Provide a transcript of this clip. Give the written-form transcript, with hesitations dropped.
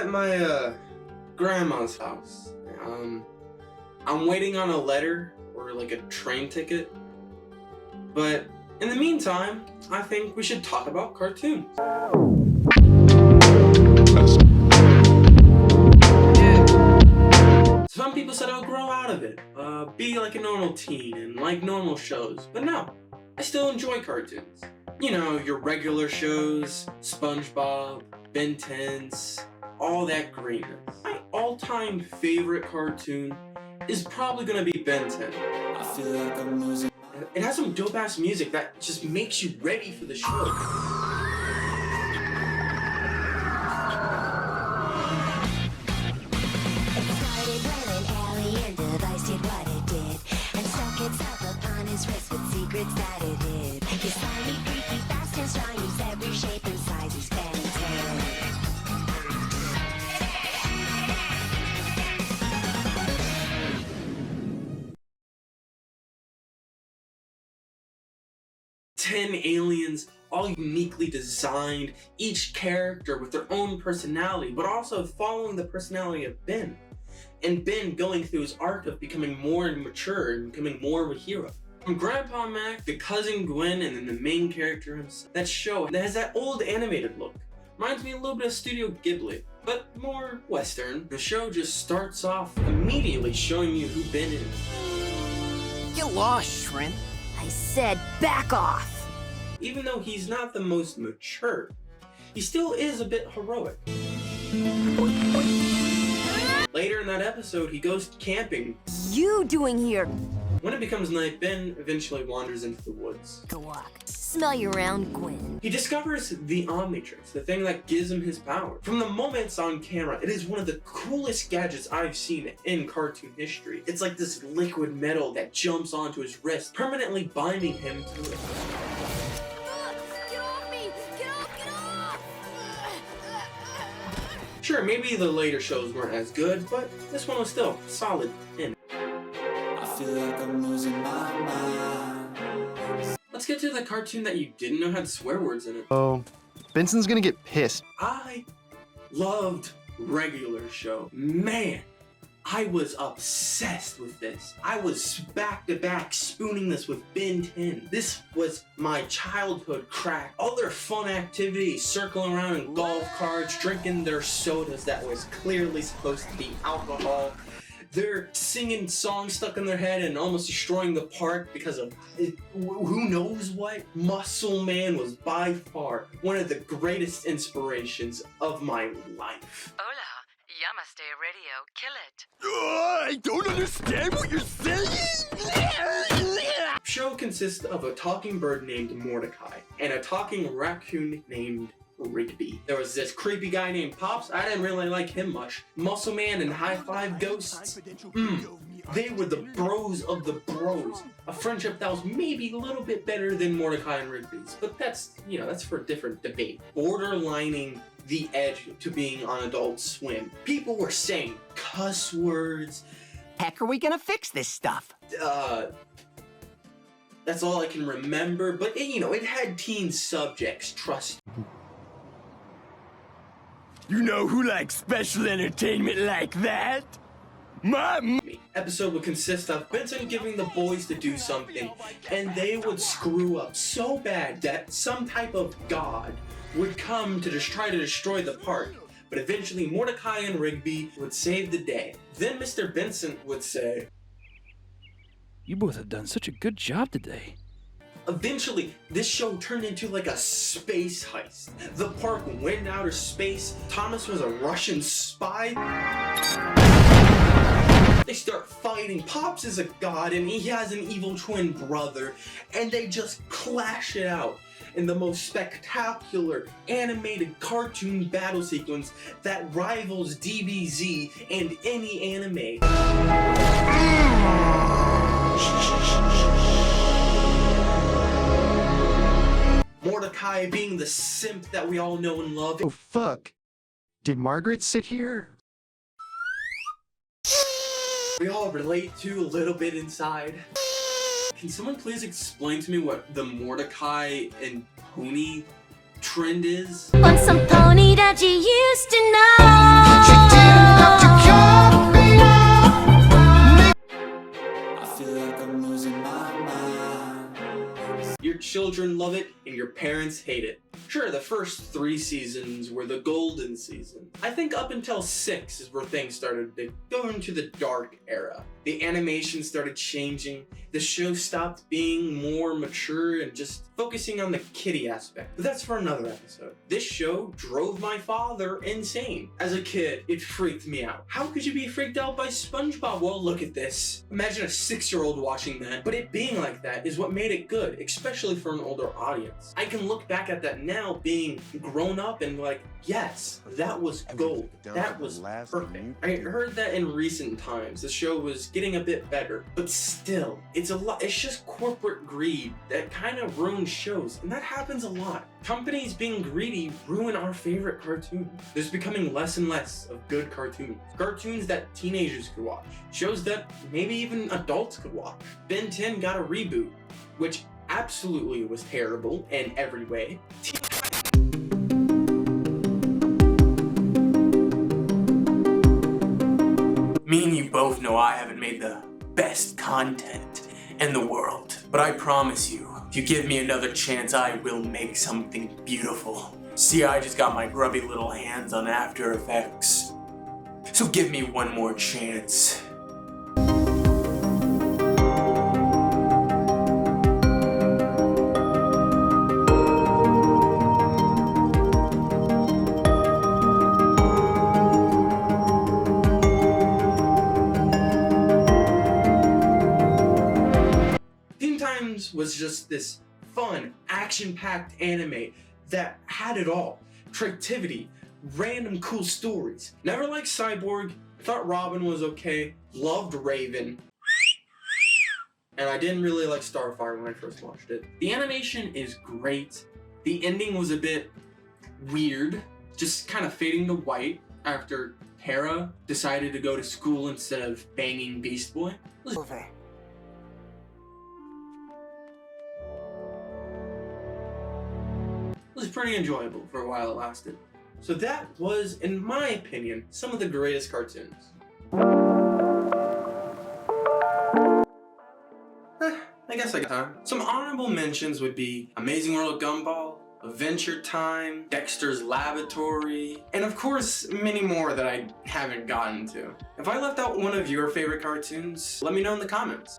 at my grandma's house. I'm waiting on a letter or like a train ticket. But in the meantime, I think we should talk about cartoons. Some people said I'll grow out of it, be like a normal teen and like normal shows, but no, I still enjoy cartoons. You know, your regular shows, SpongeBob, Ben 10s, all that greenness. My all-time favorite cartoon is probably gonna be Ben 10. I feel like I'm losing. It has some dope-ass music that just makes you ready for the show. Secrets that it hid. His slimy, creepy, fast and strong. He's every shape and size. He's Ben 10 aliens, all uniquely designed, each character with their own personality, but also following the personality of Ben. And Ben going through his arc of becoming more mature and becoming more of a hero. From Grandpa Mac, the cousin Gwen, and then the main character himself. That show that has that old animated look. Reminds me a little bit of Studio Ghibli, but more Western. The show just starts off immediately showing you who Ben is. Get lost, Shrimp. I said back off. Even though he's not the most mature, he still is a bit heroic. Later in that episode, he goes camping. You doing here? When it becomes night, Ben eventually wanders into the woods. Go walk. Smell you around, Gwen. He discovers the Omnitrix, the thing that gives him his power. From the moments on camera, it is one of the coolest gadgets I've seen in cartoon history. It's like this liquid metal that jumps onto his wrist, permanently binding him to it. Get off me! Get off! Sure, maybe the later shows weren't as good, but this one was still solid in. I feel like I'm losing my mind. Let's get to the cartoon that you didn't know had swear words in it. Oh, Benson's gonna get pissed. I loved Reagular show. Man, I was obsessed with this. I was back to back spooning this with Ben 10. This was my childhood crack. All their fun activities, circling around in golf carts, drinking their sodas that was clearly supposed to be alcohol. They're singing songs stuck in their head and almost destroying the park because of who knows what. Muscle Man was by far one of the greatest inspirations of my life. Hola, Yamaste Radio, kill it. I don't understand what you're saying! The show consists of a talking bird named Mordecai and a talking raccoon named Rigby. There was this creepy guy named Pops. I didn't really like him much. Muscle Man and High Five Ghosts. They were the bros of the bros. A friendship that was maybe a little bit better than Mordecai and Rigby's, but that's, you know, that's for a different debate. Borderlining the edge to being on Adult Swim. People were saying cuss words. Heck, are we gonna fix this stuff? That's all I can remember, but it, you know, it had teen subjects, trust. You know who likes special entertainment like that? Episode would consist of Benson giving the boys to do something, and they would screw up so bad that some type of god would come to just try to destroy the park. But eventually Mordecai and Rigby would save the day. Then Mr. Benson would say, "You both have done such a good job today." Eventually, this show turned into like a space heist. The park went in outer space. Thomas was a Russian spy. They start fighting. Pops is a god and he has an evil twin brother. And they just clash it out in the most spectacular animated cartoon battle sequence that rivals DBZ and any anime. Mordecai being the simp that we all know and love. Oh fuck. Did Margaret sit here? We all relate to a little bit inside. Can someone please explain to me what the Mordecai and Pony trend is. Want some pony that you used to know. Your children love it and your parents hate it. Sure, the first 3 seasons were the golden season. I think up until 6 is where things started to go into the dark era. The animation started changing, the show stopped being more mature and just focusing on the kiddie aspect. But that's for another episode. This show drove my father insane. As a kid, it freaked me out. How could you be freaked out by SpongeBob? Well, look at this. Imagine a 6-year-old watching that. But it being like that is what made it good, especially for an older audience. I can look back at that now, being grown up and like, yes, that was gold. That was perfect. I heard that in recent times the show was getting a bit better, but still, it's just corporate greed that kind of ruins shows, and that happens a lot. Companies being greedy ruin our favorite cartoons. There's becoming less and less of good cartoons. Cartoons that teenagers could watch. Shows that maybe even adults could watch. Ben 10 got a reboot, which absolutely was terrible in every way. Me and you both know I haven't made the best content in the world, but I promise you, if you give me another chance, I will make something beautiful. See, I just got my grubby little hands on After Effects, so give me one more chance. Was just this fun, action-packed anime that had it all. Creativity, random cool stories. Never liked Cyborg, thought Robin was okay, loved Raven, and I didn't really like Starfire when I first watched it. The animation is great. The ending was a bit weird, just kind of fading to white after Hera decided to go to school instead of banging Beast Boy. Over. It was pretty enjoyable for a while it lasted. So that was, in my opinion, some of the greatest cartoons. I guess I got time. Some honorable mentions would be Amazing World of Gumball, Adventure Time, Dexter's Laboratory, and of course, many more that I haven't gotten to. If I left out one of your favorite cartoons, let me know in the comments.